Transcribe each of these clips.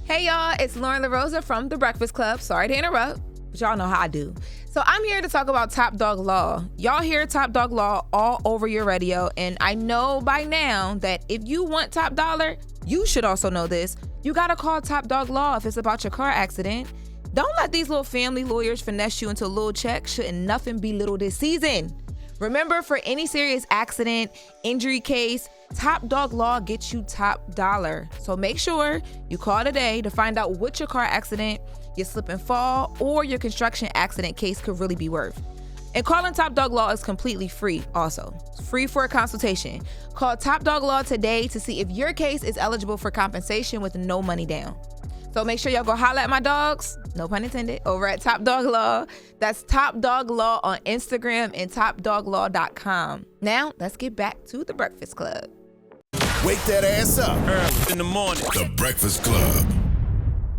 Hey y'all, it's Loren LoRosa from The Breakfast Club. Sorry to interrupt, but y'all know how I do. So I'm here to talk about Top Dog Law. Y'all hear Top Dog Law all over your radio, and I know by now that if you want top dollar, you should also know this. You gotta call Top Dog Law if it's about your car accident. Don't let these little family lawyers finesse you into a little check. Shouldn't nothing be little this season. Remember, for any serious accident, injury case, Top Dog Law gets you top dollar. So make sure you call today to find out what your car accident, your slip and fall, or your construction accident case could really be worth. And calling Top Dog Law is completely free also. It's free for a consultation. Call Top Dog Law today to see if your case is eligible for compensation with no money down. So make sure y'all go holla at my dogs, no pun intended, over at Top Dog Law. That's Top Dog Law on Instagram and topdoglaw.com. Now, let's get back to The Breakfast Club. Wake that ass up early in the morning. The Breakfast Club.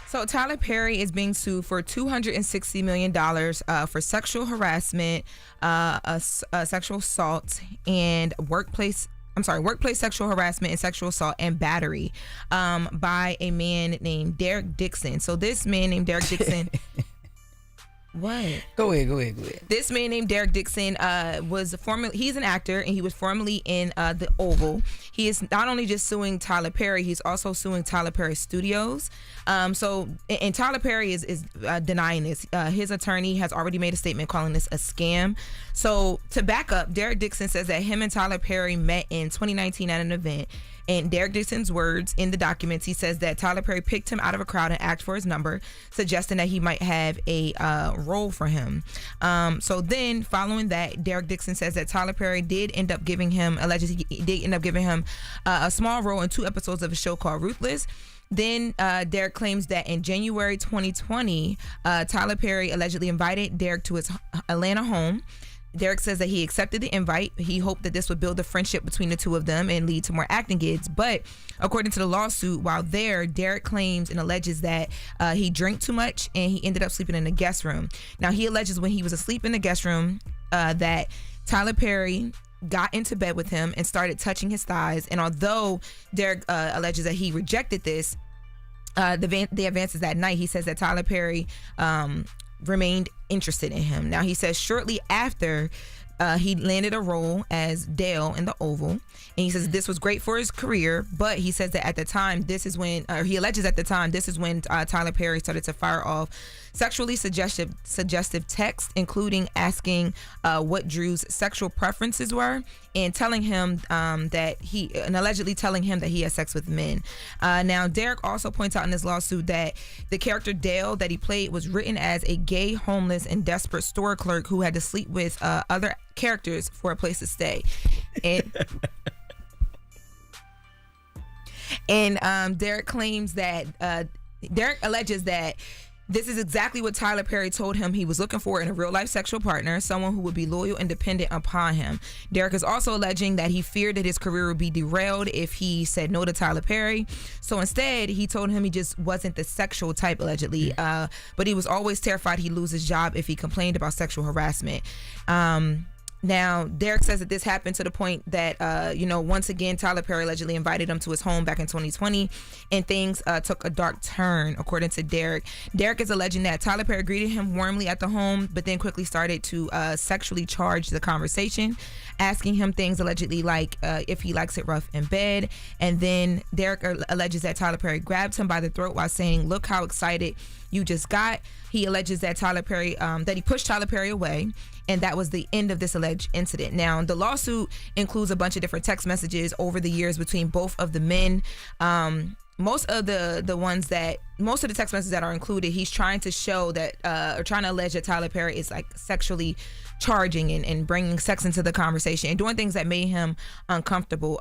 So Tyler Perry is being sued for $260 million for sexual harassment, sexual assault, and workplace sexual harassment and sexual assault and battery by a man named Derek Dixon. So this man named Derek Dixon... What? Go ahead. This man named Derek Dixon he's an actor, and he was formerly in The Oval. He is not only just suing Tyler Perry, he's also suing Tyler Perry Studios. And Tyler Perry is denying this. His attorney has already made a statement calling this a scam. So to back up, Derek Dixon says that him and Tyler Perry met in 2019 at an event. In Derek Dixon's words in the documents, he says that Tyler Perry picked him out of a crowd and asked for his number, suggesting that he might have a role for him. So then, following that, Derek Dixon says that Tyler Perry did end up giving him a small role in 2 episodes of a show called Ruthless. Then Derek claims that in January 2020, Tyler Perry allegedly invited Derek to his Atlanta home. Derek says that he accepted the invite. He hoped that this would build a friendship between the two of them and lead to more acting gigs. But according to the lawsuit, while there, Derek claims and alleges that he drank too much and he ended up sleeping in the guest room. Now, he alleges when he was asleep in the guest room that Tyler Perry got into bed with him and started touching his thighs. And although Derek alleges that he rejected this, the advances that night, he says that Tyler Perry remained interested in him. Now, he says shortly after he landed a role as Dale in The Oval, and he says this was great for his career, but he says that at the time, he alleges at the time, this is when Tyler Perry started to fire off sexually suggestive texts, including asking what Drew's sexual preferences were and telling him allegedly telling him that he has sex with men. Now, Derek also points out in this lawsuit that the character Dale that he played was written as a gay, homeless, and desperate store clerk who had to sleep with other characters for a place to stay. And Derek claims that Derek alleges that this is exactly what Tyler Perry told him he was looking for in a real-life sexual partner, someone who would be loyal and dependent upon him. Derek is also alleging that he feared that his career would be derailed if he said no to Tyler Perry. So instead, he told him he just wasn't the sexual type, allegedly, but he was always terrified he'd lose his job if he complained about sexual harassment. Now, Derek says that this happened to the point that, once again, Tyler Perry allegedly invited him to his home back in 2020, and things took a dark turn, according to Derek. Derek is alleging that Tyler Perry greeted him warmly at the home, but then quickly started to sexually charge the conversation, asking him things allegedly like if he likes it rough in bed. And then Derek alleges that Tyler Perry grabbed him by the throat while saying, "Look how excited you just got." He alleges that Tyler Perry, that he pushed Tyler Perry away, and that was the end of this alleged incident. Now, the lawsuit includes a bunch of different text messages over the years between both of the men. Most of the text messages that are included, he's trying to show that, or trying to allege that Tyler Perry is like sexually charging and bringing sex into the conversation and doing things that made him uncomfortable.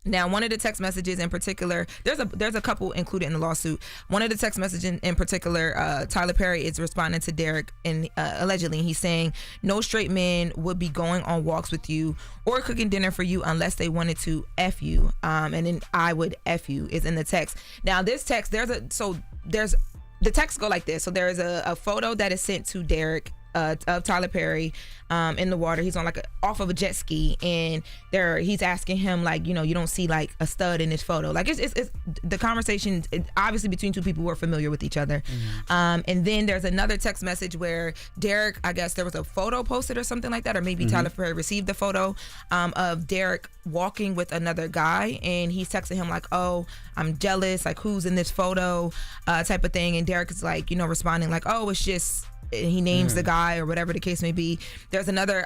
Now, one of the text messages in particular, there's a couple included in the lawsuit. One of the text messages in particular, Tyler Perry is responding to Derek, and allegedly he's saying, "No straight man would be going on walks with you or cooking dinner for you unless they wanted to F you. And then I would F you" is in the text. Now, this text, the texts go like this. So there's a photo that is sent to Derek of Tyler Perry in the water. He's on off of a jet ski, and he's asking him like, you don't see like a stud in this photo. Like it's the conversation obviously between two people who are familiar with each other. And then there's another text message where Derek, I guess there was a photo posted or something like that, or maybe Tyler Perry received the photo of Derek walking with another guy, and he's texting him like, oh, I'm jealous, like who's in this photo, type of thing. And Derek is like, responding like, oh, it's just, he names the guy or whatever the case may be. There's another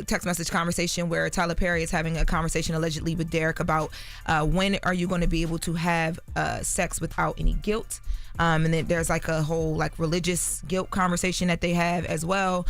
text message conversation where Tyler Perry is having a conversation allegedly with Derek about when are you going to be able to have sex without any guilt. And then there's like a whole like religious guilt conversation that they have as well.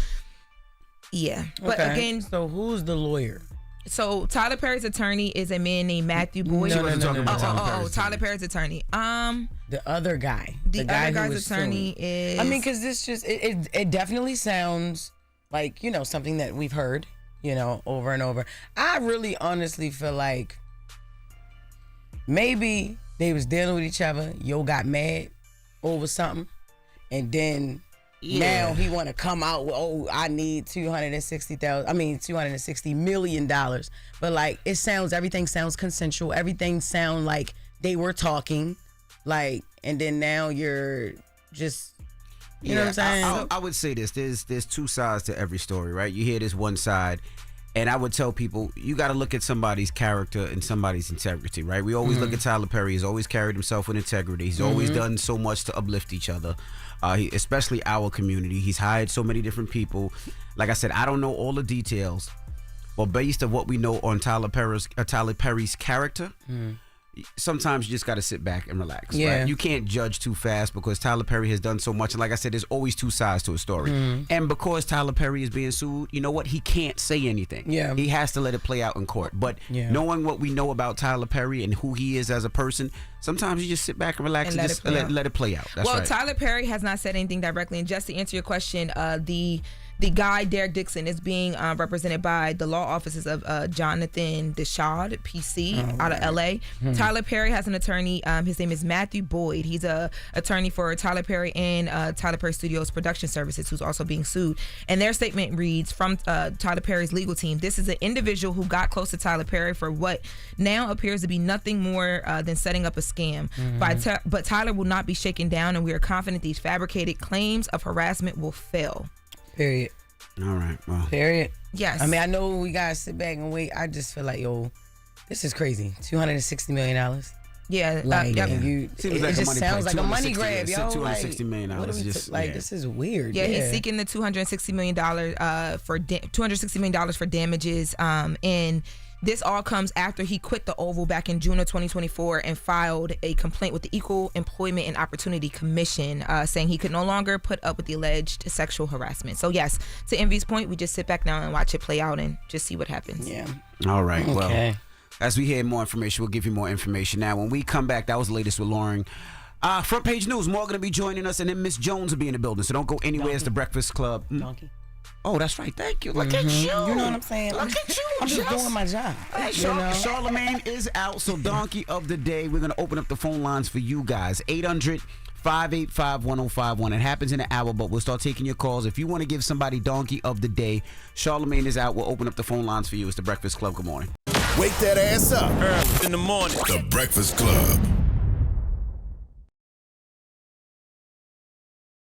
Yeah. But again, so who's the lawyer? So Tyler Perry's attorney is a man named Matthew Boyd. Tyler Perry's attorney. The other guy. The guy other guy's attorney is. I mean, because this just it definitely sounds like something that we've heard over and over. I really honestly feel like maybe they was dealing with each other. Yo got mad over something, and then. Yeah. Now he want to come out with, I need $260 million. But like everything sounds consensual. Everything sound like they were talking, like, and then now you're just, you know what I'm saying? I would say this: there's two sides to every story, right? You hear this one side, and I would tell people you got to look at somebody's character and somebody's integrity, right? We always look at Tyler Perry. He's always carried himself with integrity. He's always done so much to uplift each other. Especially our community. He's hired so many different people. Like I said, I don't know all the details, but based on what we know on Tyler Perry's character, sometimes you just got to sit back and relax. Yeah. Right? You can't judge too fast because Tyler Perry has done so much. And like I said, there's always two sides to a story. And because Tyler Perry is being sued, you know what? He can't say anything. Yeah. He has to let it play out in court. But knowing what we know about Tyler Perry and who he is as a person, sometimes you just sit back and relax and just let it play out. That's right. Tyler Perry has not said anything directly. And just to answer your question, the guy, Derek Dixon, is being represented by the law offices of Jonathan Deshad, PC, out of L.A. Tyler Perry has an attorney. His name is Matthew Boyd. He's a attorney for Tyler Perry and Tyler Perry Studios Production Services, who's also being sued. And their statement reads from Tyler Perry's legal team: "This is an individual who got close to Tyler Perry for what now appears to be nothing more than setting up a scam. But Tyler will not be shaken down, and we are confident these fabricated claims of harassment will fail." Period. All right. Well. Period. Yes. I mean, I know we gotta sit back and wait. I just feel like, this is crazy. $260 million. Yeah. Like, it just sounds like a money grab, yo. $260 million. This is weird. Yeah, he's seeking the $260 million for $260 million for damages. And this all comes after he quit the Oval back in June of 2024 and filed a complaint with the Equal Employment and Opportunity Commission, saying he could no longer put up with the alleged sexual harassment. So yes, to Envy's point, we just sit back now and watch it play out and just see what happens. Yeah. All right. Okay. Well, as we hear more information, we'll give you more information. Now, when we come back, that was the latest with Loren. Front page news. More going to be joining us, and then Miss Jones will be in the building. So don't go anywhere. It's the Breakfast Club. Donkey. Oh, that's right. Thank you. Look at you. You know what I'm saying? Look at you. I'm just doing my job. Hey, Charlamagne is out. So Donkey of the Day. We're going to open up the phone lines for you guys. 800-585-1051. It happens in an hour, but we'll start taking your calls. If you want to give somebody Donkey of the Day, Charlamagne is out. We'll open up the phone lines for you. It's the Breakfast Club. Good morning. Wake that ass up. Early in the morning. The Breakfast Club.